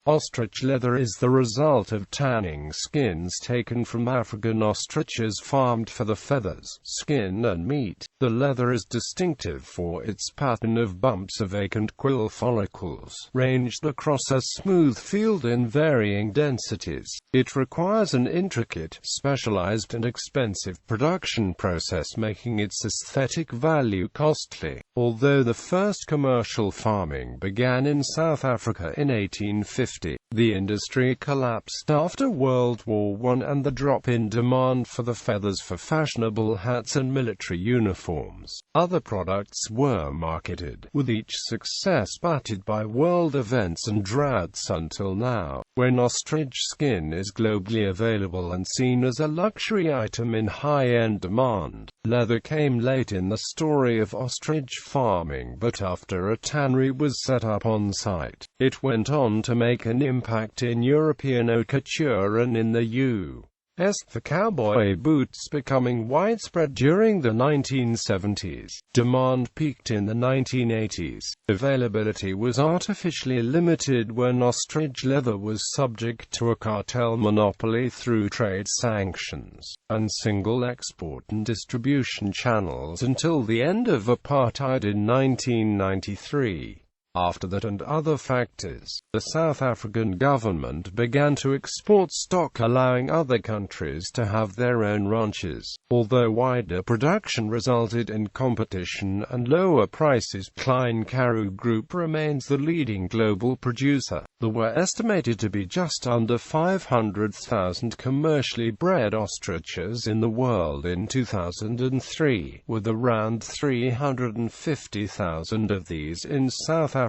Ostrich leather is the result of tanning skins taken from African ostriches farmed for the feathers, skin and meat. The leather is distinctive for its pattern of bumps of vacant quill follicles, ranged across a smooth field in varying densities. It requires an intricate, specialized and expensive production process, making its aesthetic value costly. Although the first commercial farming began in South Africa in 1850, the industry collapsed after World War I and the drop in demand for the feathers for fashionable hats and military uniforms. Other products were marketed, with each success backed by world events and droughts until now, when ostrich skin is globally available and seen as a luxury item in high-end demand. Leather came late in the story of ostrich farming, but after a tannery was set up on site, it went on to make an impact in European haute couture and in the U.S. The cowboy boots becoming widespread during the 1970s. Demand peaked in the 1980s. Availability was artificially limited when ostrich leather was subject to a cartel monopoly through trade sanctions and single export and distribution channels until the end of apartheid in 1993. After that and other factors, the South African government began to export stock, allowing other countries to have their own ranches. Although wider production resulted in competition and lower prices, Klein Karoo Group remains the leading global producer. There were estimated to be just under 500,000 commercially bred ostriches in the world in 2003, with around 350,000 of these in South Africa.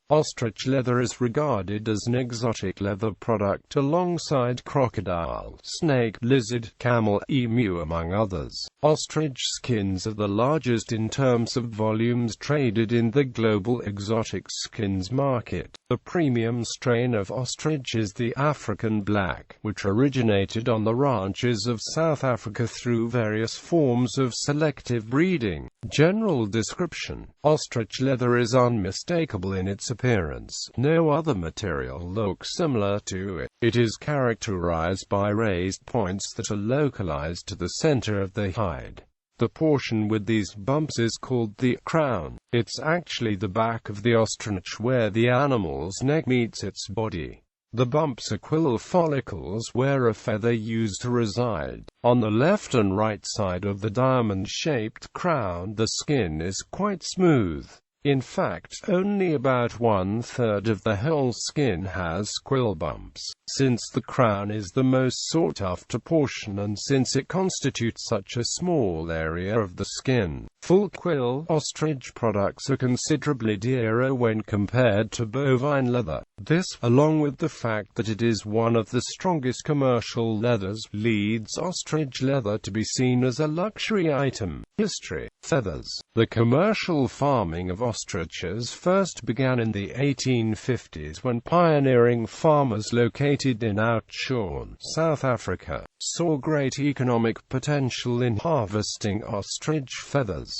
Ostrich leather is regarded as an exotic leather product alongside crocodile, snake, lizard, camel, emu among others. Ostrich skins are the largest in terms of volumes traded in the global exotic skins market. The premium strain of ostrich is the African black, which originated on the ranches of South Africa through various forms of selective breeding. General description: ostrich leather is unmistakable in its appearance. No other material looks similar to it. It is characterized by raised points that are localized to the center of the hide. The portion with these bumps is called the crown. It's actually the back of the ostrich where the animal's neck meets its body. The bumps are quill follicles where a feather used to reside. On the left and right side of the diamond-shaped crown, the skin is quite smooth. In fact, only about 1/3 of the whole skin has quill bumps. Since the crown is the most sought-after portion and since it constitutes such a small area of the skin, full quill ostrich products are considerably dearer when compared to bovine leather. This, along with the fact that it is one of the strongest commercial leathers, leads ostrich leather to be seen as a luxury item. History: feathers. The commercial farming of ostriches first began in the 1850s when pioneering farmers located in Oudtshoorn, South Africa, saw great economic potential in harvesting ostrich feathers.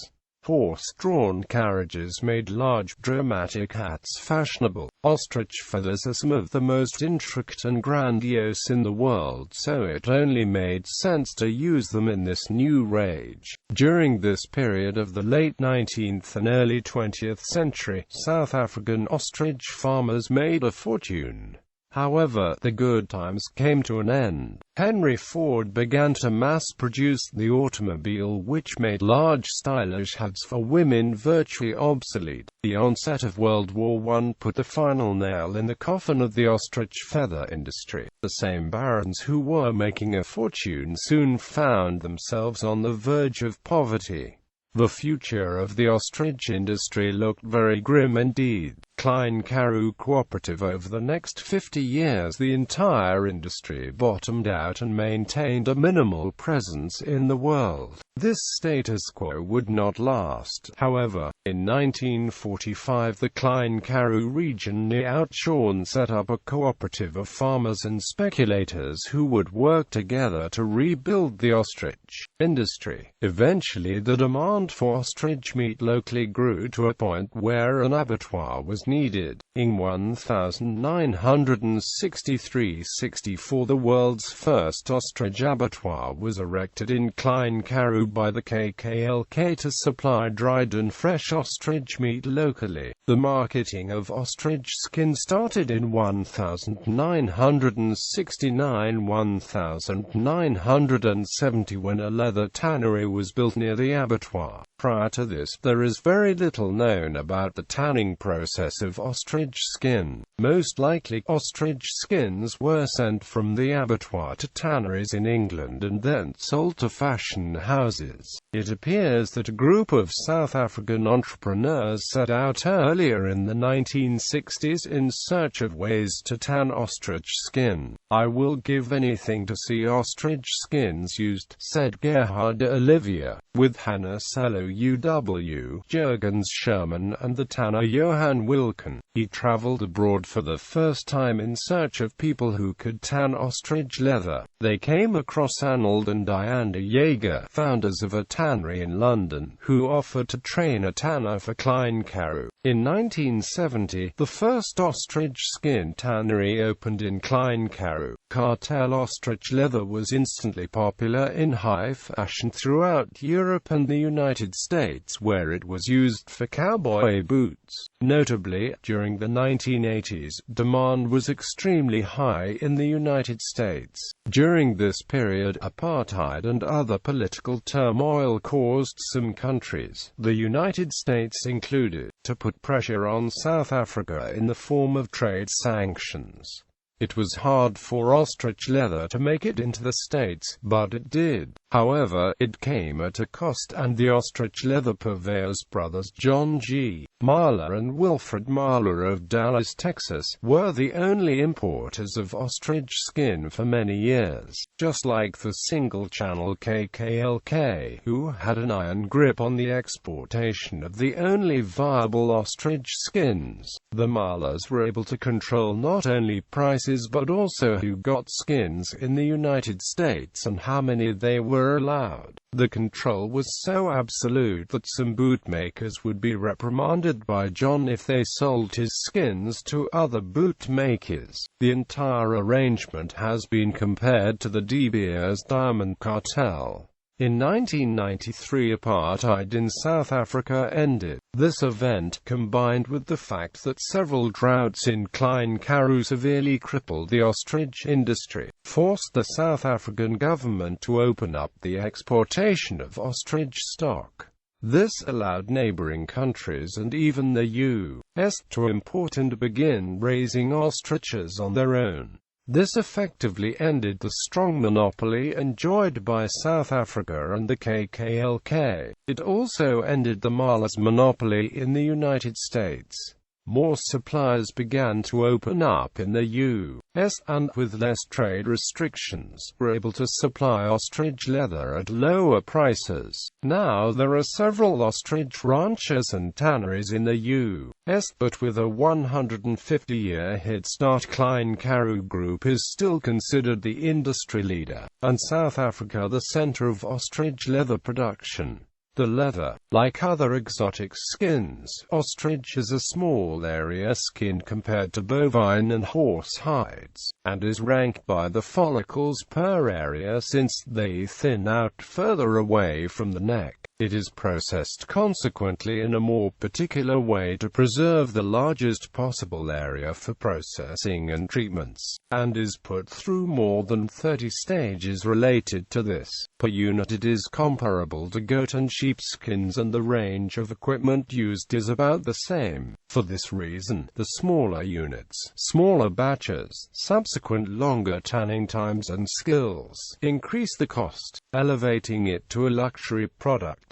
Horse-drawn carriages made large, dramatic hats fashionable. Ostrich feathers are some of the most intricate and grandiose in the world, so it only made sense to use them in this new age. During this period of the late 19th and early 20th century, South African ostrich farmers made a fortune. However, the good times came to an end. Henry Ford began to mass-produce the automobile, which made large stylish hats for women virtually obsolete. The onset of World War I put the final nail in the coffin of the ostrich feather industry. The same barons who were making a fortune soon found themselves on the verge of poverty. The future of the ostrich industry looked very grim indeed. Klein Karoo Cooperative. Over the next 50 years the entire industry bottomed out and maintained a minimal presence in the world. This status quo would not last, however. In 1945 the Klein Karoo region near Oudtshoorn set up a cooperative of farmers and speculators who would work together to rebuild the ostrich industry. Eventually the demand for ostrich meat locally grew to a point where an abattoir was needed. In 1963–64 the world's first ostrich abattoir was erected in Klein-Karoo by the KKLK to supply dried and fresh ostrich meat locally. The marketing of ostrich skin started in 1969–1970 when a leather tannery was built near the abattoir. Prior to this, there is very little known about the tanning process of ostrich skin. Most likely, ostrich skins were sent from the abattoir to tanneries in England and then sold to fashion houses. It appears that a group of South African entrepreneurs set out earlier in the 1960s in search of ways to tan ostrich skin. "I will give anything to see ostrich skins used," said Gerhard Olivier, with Hannah Sello UW, Jurgens Sherman and the tanner Johan Wilken. He traveled abroad for the first time in search of people who could tan ostrich leather. They came across Arnold and Diana Jaeger, founders of a tannery in London, who offered to train a tanner for Klein-Karoo. In 1970, the first ostrich skin tannery opened in Klein-Karoo. Cartel ostrich leather was instantly popular in high fashion throughout Europe and the United States, where it was used for cowboy boots. Notably, during the 1980s, demand was extremely high in the United States. During this period, apartheid and other political turmoil caused some countries, the United States included, to put pressure on South Africa in the form of trade sanctions. It was hard for ostrich leather to make it into the States, but it did. However, it came at a cost, and the ostrich leather purveyors brothers John G. Marler and Wilfred Marler of Dallas, Texas, were the only importers of ostrich skin for many years. Just like the single-channel KKLK, who had an iron grip on the exportation of the only viable ostrich skins, the Marlers were able to control not only prices but also who got skins in the United States and how many they were allowed. The control was so absolute that some bootmakers would be reprimanded by John if they sold his skins to other bootmakers. The entire arrangement has been compared to the De Beers Diamond Cartel. In 1993, apartheid in South Africa ended. This event, combined with the fact that several droughts in Klein-Karoo severely crippled the ostrich industry, forced the South African government to open up the exportation of ostrich stock. This allowed neighboring countries and even the U.S. to import and begin raising ostriches on their own. This effectively ended the strong monopoly enjoyed by South Africa and the KKLK. It also ended the Marlers' monopoly in the United States. More suppliers began to open up in the U.S., and with less trade restrictions, were able to supply ostrich leather at lower prices. Now there are several ostrich ranches and tanneries in the U.S., but with a 150-year head start, Klein-Karoo Group is still considered the industry leader, and South Africa the center of ostrich leather production. The leather, like other exotic skins, ostrich is a small area skin compared to bovine and horse hides, and is ranked by the follicles per area since they thin out further away from the neck. It is processed consequently in a more particular way to preserve the largest possible area for processing and treatments, and is put through more than 30 stages related to this. Per unit it is comparable to goat and sheep skins, and the range of equipment used is about the same. For this reason, the smaller units, smaller batches, subsequent longer tanning times and skills, increase the cost, elevating it to a luxury product.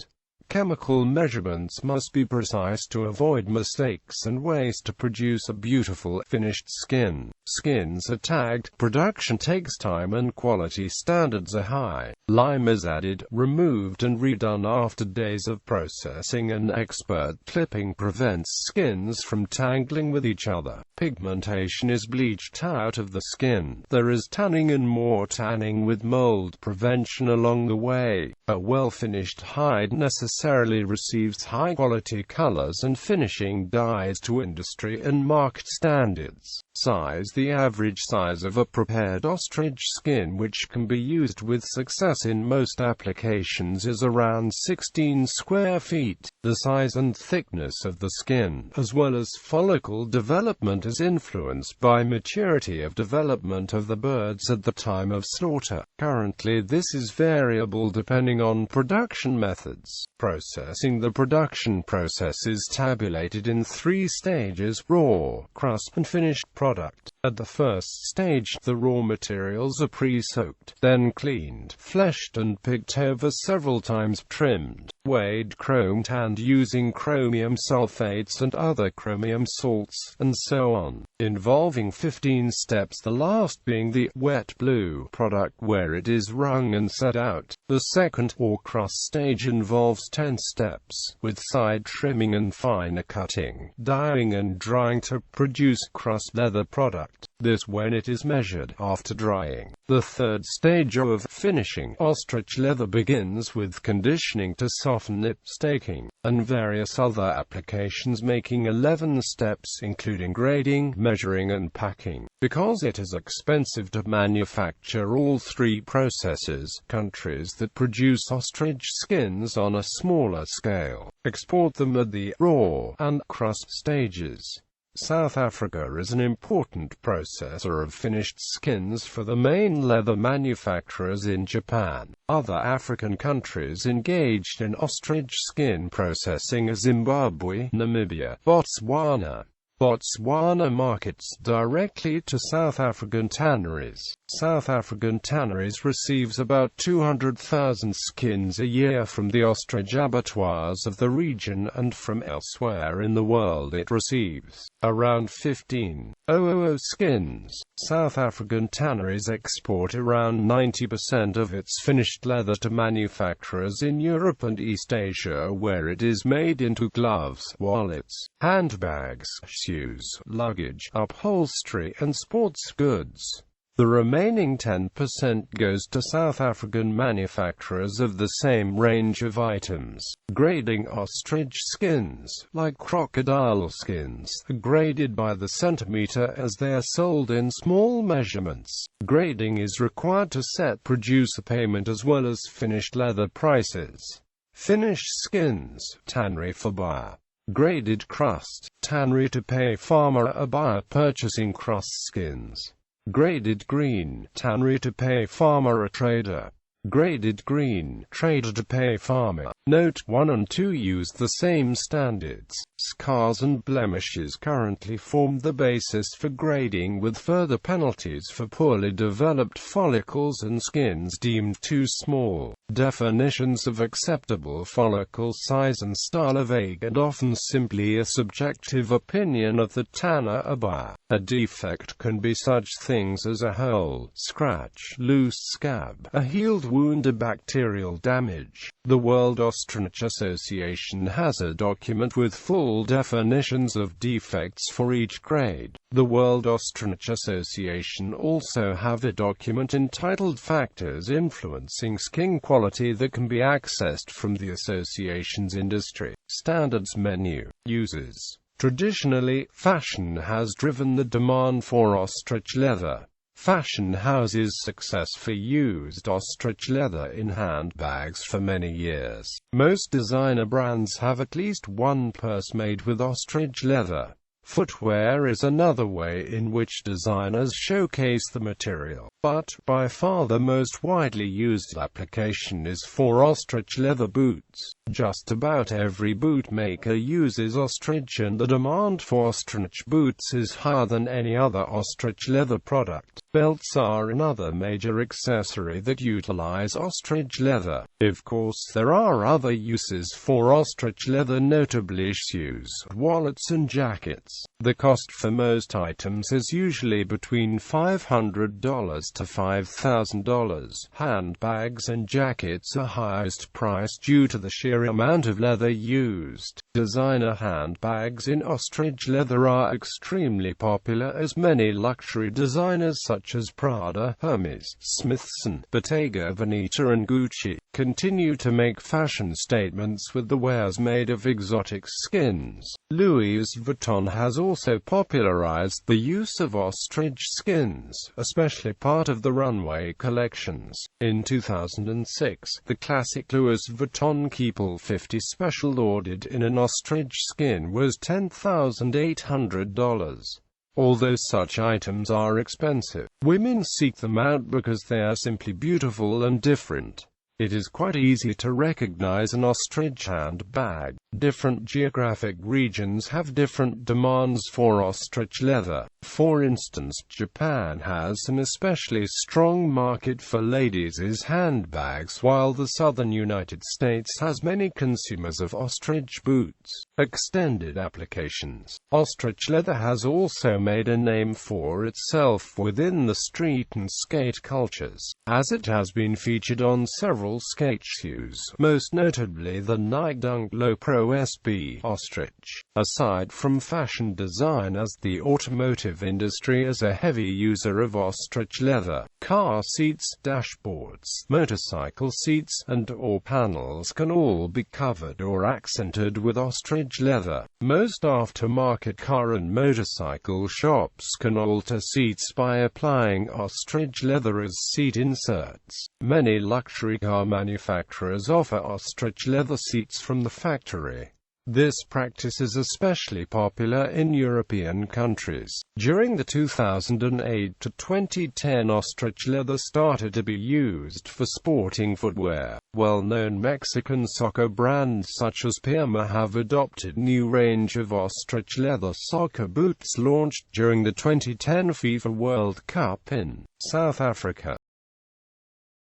Chemical measurements must be precise to avoid mistakes and waste to produce a beautiful, finished skin. Skins are tagged, production takes time and quality standards are high. Lime is added, removed and redone after days of processing, and expert clipping prevents skins from tangling with each other. Pigmentation is bleached out of the skin. There is tanning and more tanning with mold prevention along the way. A well-finished hide necessitates necessarily receives high-quality colors and finishing dyes to industry and market standards. Size: the average size of a prepared ostrich skin which can be used with success in most applications is around 16 square feet. The size and thickness of the skin, as well as follicle development, is influenced by maturity of development of the birds at the time of slaughter. Currently this is variable depending on production methods. Processing: the production process is tabulated in 3 stages: raw, crust, and finished product. At the first stage, the raw materials are pre-soaked, then cleaned, fleshed and picked over several times, trimmed, weighed, chromed, tanned using chromium sulfates and other chromium salts, and so on, involving 15 steps, the last being the wet blue product where it is wrung and set out. The second, or crust stage, involves 10 steps, with side trimming and finer cutting, dyeing and drying to produce crust leather product. This when it is measured after drying. The third stage of finishing ostrich leather begins with conditioning to soften it, staking, and various other applications, making 11 steps including grading, measuring and packing. Because it is expensive to manufacture all 3 processes, countries that produce ostrich skins on a smaller scale export them at the raw and crust stages. South Africa is an important processor of finished skins for the main leather manufacturers in Japan. Other African countries engaged in ostrich skin processing are Zimbabwe, Namibia, Botswana. Botswana markets directly to South African tanneries. South African tanneries receives about 200,000 skins a year from the ostrich abattoirs of the region, and from elsewhere in the world it receives around 15,000 skins. South African tanneries export around 90% of its finished leather to manufacturers in Europe and East Asia, where it is made into gloves, wallets, handbags, shoes, luggage, upholstery, and sports goods. The remaining 10% goes to South African manufacturers of the same range of items. Grading: ostrich skins, like crocodile skins, are graded by the centimeter as they are sold in small measurements. Grading is required to set producer payment as well as finished leather prices. Finished skins, tannery for buyer. Graded crust, tannery to pay farmer, a buyer purchasing crust skins. Graded green, tannery to pay farmer, a trader. Graded green, trader to pay farmer. Note 1 and 2 use the same standards. Scars and blemishes currently form the basis for grading, with further penalties for poorly developed follicles and skins deemed too small. Definitions of acceptable follicle size and style are vague and often simply a subjective opinion of the tanner or buyer. A defect can be such things as a hole, scratch, loose scab, a healed wound, or bacterial damage. The World Ostrich Association has a document with full definitions of defects for each grade. The World Ostrich Association also have a document entitled Factors Influencing Skin Quality that can be accessed from the association's industry standards menu. Uses. Traditionally, fashion has driven the demand for ostrich leather. Fashion houses successfully used ostrich leather in handbags for many years. Most designer brands have at least one purse made with ostrich leather. Footwear is another way in which designers showcase the material, but by far the most widely used application is for ostrich leather boots. Just about every boot maker uses ostrich, and the demand for ostrich boots is higher than any other ostrich leather product. Belts are another major accessory that utilize ostrich leather. Of course, there are other uses for ostrich leather, notably shoes, wallets and jackets. The cost for most items is usually between $500 to $5,000. Handbags and jackets are highest priced due to the sheer amount of leather used. Designer handbags in ostrich leather are extremely popular, as many luxury designers such as Prada, Hermes, Smithson, Bottega Veneta and Gucci continue to make fashion statements with the wares made of exotic skins. Louis Vuitton has also popularized the use of ostrich skins, especially part of the runway collections. In 2006, the classic Louis Vuitton Quill 50 special ordered in an ostrich skin was $10,800. Although such items are expensive, women seek them out because they are simply beautiful and different. It is quite easy to recognize an ostrich handbag. Different geographic regions have different demands for ostrich leather. For instance, Japan has an especially strong market for ladies' handbags, while the southern United States has many consumers of ostrich boots. Extended applications. Ostrich leather has also made a name for itself within the street and skate cultures, as it has been featured on several skate shoes, most notably the Nike Dunk Low Pro SB Ostrich. Aside from fashion designers, the automotive industry is a heavy user of ostrich leather. Car seats, dashboards, motorcycle seats, and/or panels can all be covered or accented with ostrich leather. Most aftermarket car and motorcycle shops can alter seats by applying ostrich leather as seat inserts. Many luxury car manufacturers offer ostrich leather seats from the factory. This practice is especially popular in European countries. During the 2008 to 2010 ostrich leather started to be used for sporting footwear. Well-known Mexican soccer brands such as Puma have adopted new range of ostrich leather soccer boots launched during the 2010 FIFA World Cup in South Africa.